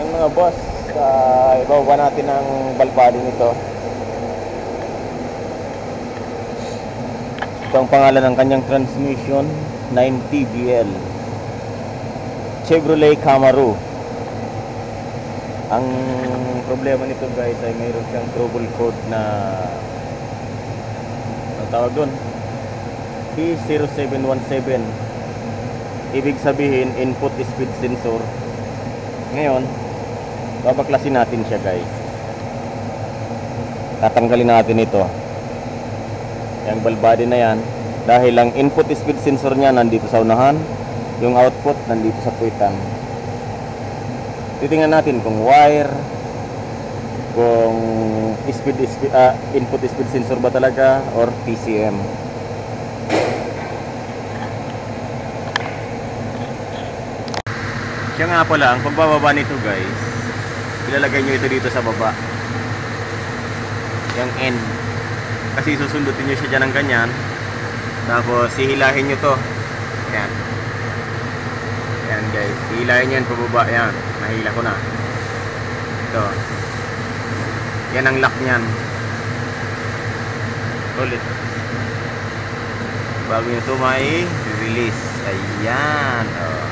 Yan mga boss, ibababa natin ang balbado nito. Ito ang pangalan ng kanyang transmission, 9TBL Chevrolet Camaro. Ang problema nito guys ay mayroon siyang trouble code na ang tawag doon P0717. Ibig sabihin input speed sensor. Ngayon babaklasin natin siya guys. Tatanggalin natin ito, yung ball body na yan, dahil ang input speed sensor niya nandito sa unahan, yung output nandito sa puwitan. Titingnan natin kung wire, kung input speed sensor ba talaga or PCM. Siya nga pala, ang pagbababa nito guys, ilalagay nyo ito dito sa baba, yung N, kasi susundutin nyo siya dyan ng ganyan, tapos hihilahin nyo to, yan, yan guys, hihilahin nyo yan pababa, yan, nahila ko na, ito, yan ang lock nyan, ulit, bago nyo ito may release, ayan, oh.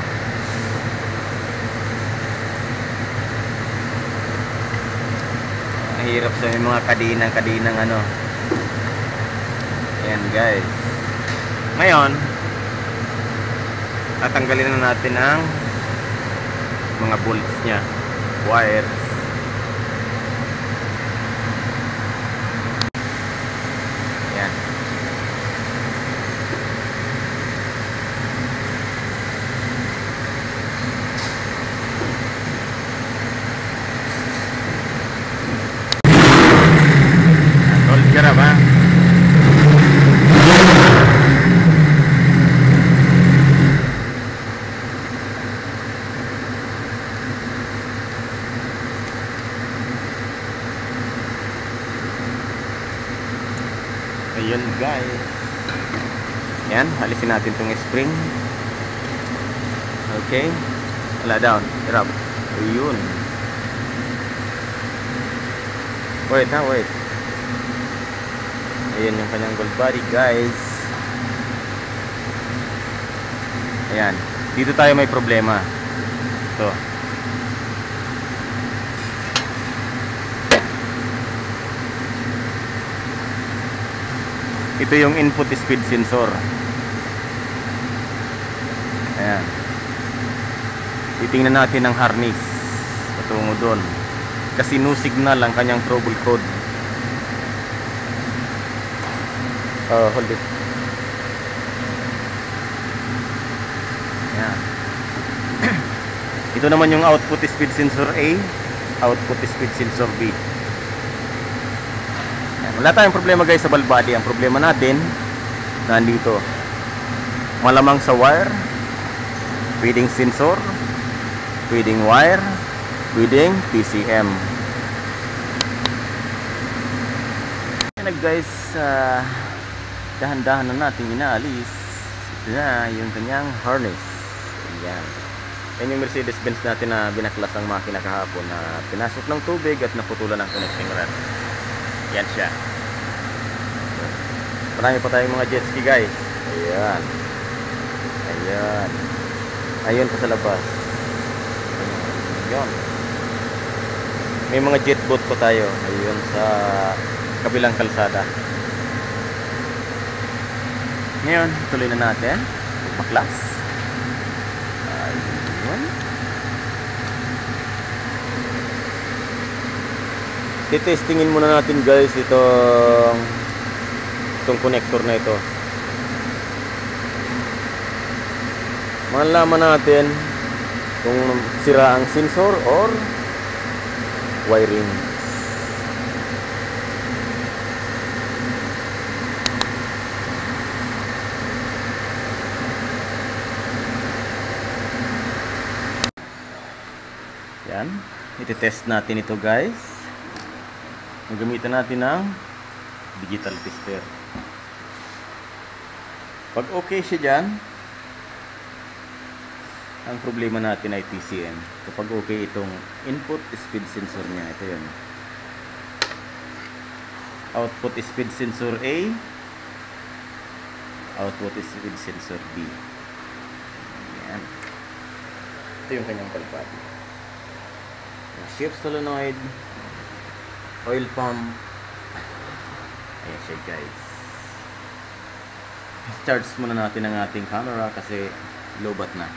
Hirap sa mga kadinang ano. Ayan guys. Ngayon, tatanggalin na natin ang mga bolts nya, wires. Ayan. Gerap ha. Ayun guys. Yan, alisin natin tong spring. Okay. Wala down. Gerap. Ayun. Wait ha, wait. Ayan yung kanyang gold body guys. Ayan. Dito tayo may problema. Ito. Ito yung input speed sensor. Ayan. Titingnan natin ang harness patungo doon. Kasi no signal ang kanyang trouble code. Hold it. Yan. Ito naman yung output speed sensor A, output speed sensor B. Yan. Wala tayong problema guys sa ball body. Ang problema natin nandito. Malamang sa wire, pwedeng sensor, pwedeng wire, pwedeng PCM. Yan guys, dahan-dahan na natin inaalis. Ito na yung kanyang harness. Ayan. Yan yung Mercedes-Benz natin na binaklas ang makina kahapon na pinasok ng tubig at naputulan ng connecting rod. Yan siya. Marami pa tayong mga jet ski guys. Ayan. Ayan. Ayun pa sa labas. Ayan. May mga jet boat pa tayo. Ayun sa kabilang kalsada. Ngayon, tuloy na natin baklas. Ayun. Titestingin muna natin guys itong connector na ito. Malalaman natin kung sira ang sensor or wiring. Yan, iti-test natin ito guys. Gamitan natin ng digital tester. Pag okay siya dyan, Ang problema natin ay TCM. Kapag okay itong input speed sensor niya, ito yun. Output speed sensor A, output speed sensor B. Yan. Ito yung kanyang kalpati. Shift solenoid, oil pump. Ayan siya guys. Charge muna natin ang ating camera kasi lobat na.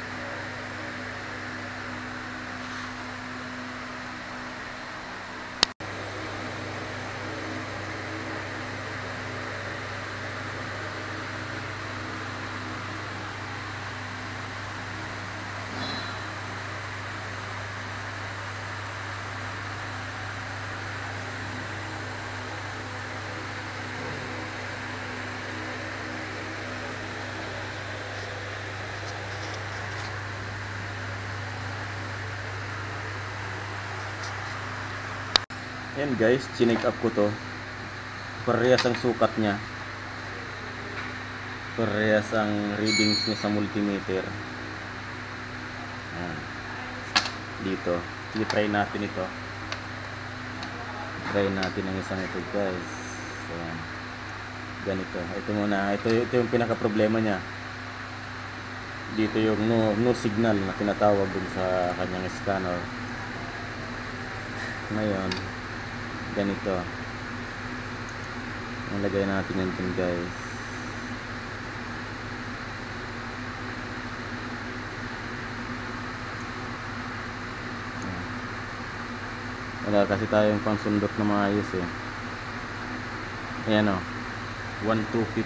Ayan guys, chinek up ko to. Parehas ang sukat niya. Parehas ang readings niya sa multimeter. Ayan. Dito. Sige, try natin ito. Try natin ang isang ito guys. Ayan. Ganito. Ito muna. Ito yung pinaka problema niya. Dito yung no signal na tinatawag dun sa kanyang scanner. Ngayon, ganito. Nalagay natin yan dyan guys. Wala kasi tayong pansundot na maayos eh. Ayan o, 1250.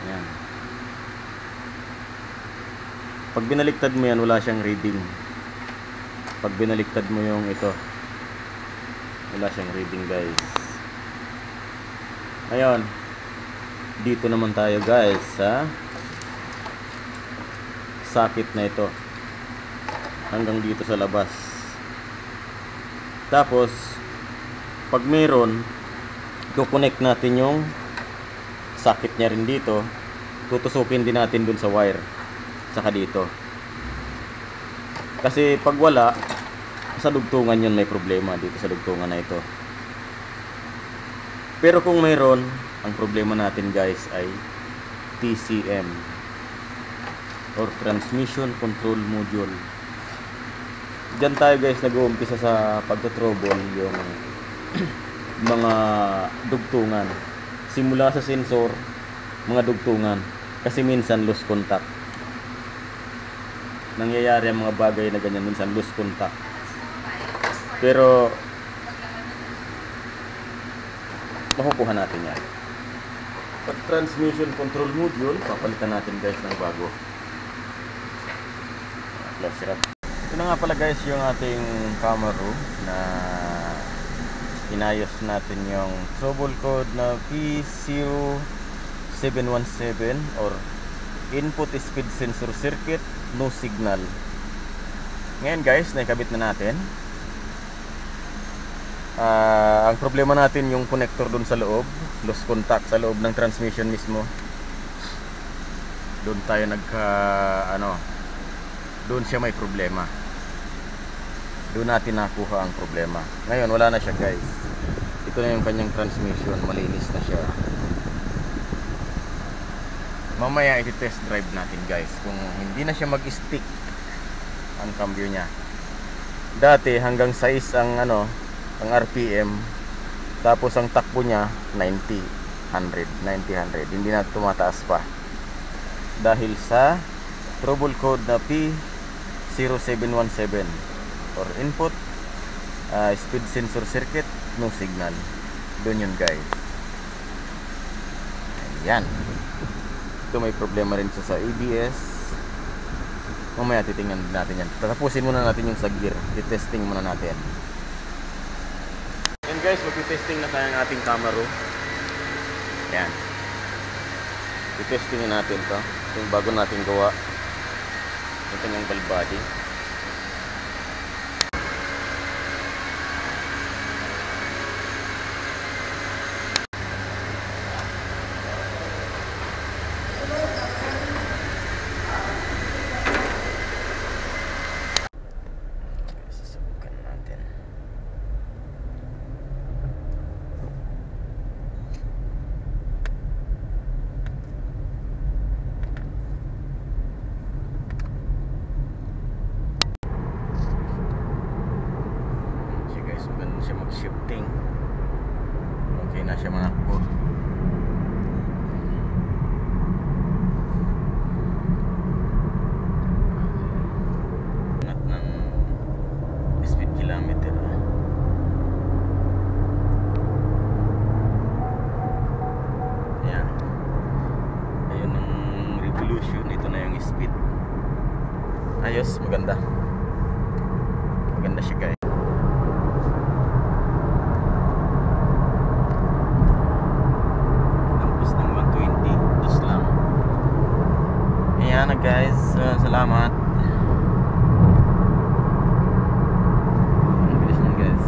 Ayan. Pag binaliktad mo yan, wala siyang reading. Pag binaliktad mo yung ito, wala siyang reading guys. Ngayon, dito naman tayo guys sa socket na ito. Hanggang dito sa labas. Tapos, pag meron, i-connect natin yung socket niya rin dito. Tutusukin din natin dun sa wire. Saka dito. Kasi pag wala, sa dugtungan yun may problema dito sa dugtungan na ito. Pero kung mayroon, ang problema natin guys ay TCM or Transmission Control Module. Diyan tayo guys nag-uumpisa sa pagto-trouble yung mga dugtungan. Simula sa sensor, mga dugtungan. Kasi minsan loose contact. Nangyayari ang mga bagay na ganyan, minsan loose contact. Pero makukuha natin yan. Pag transmission control module, papalitan natin guys ng bago. Ito na nga pala guys yung ating camera na inayos natin yung trouble code na P0717 or input speed sensor circuit, no signal. Ngayon guys, naikabit na natin. Ang problema natin yung connector dun sa loob, loose contact sa loob ng transmission mismo. Doon tayo doon siya may problema. Doon natin nakuha ang problema. Ngayon wala na siya guys. Ito na yung kanyang transmission, malinis na siya. Mamaya i-test drive natin guys kung hindi na siya mag-stick ang cambio niya. Dati hanggang 6 ang RPM, tapos ang takbo niya 90, 100. Hindi na tumataas pa dahil sa trouble code na P0717 or input speed sensor circuit, no signal. Doon yun guys. Ayan. Ito may problema rin sa ABS. Mamaya titingnan natin yan. Tatapusin muna natin yung sa gear. I-testing muna natin. And guys, mag-testing na tayo ng ating camera. Yan. I-testing natin to. Yung bago natin gawa. Yung kanyang valve body. shifting. Okay na siya manakbo. Angat ng speed kilometer. Ayan. Ayun ang revolution. Ito na yung speed. Ayos, maganda. Maganda siya guys. Lampos ng 120. Dos lang. Ayan na guys. Salamat. Ang bilis niyan guys.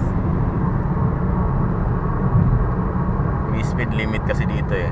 May speed limit kasi dito eh.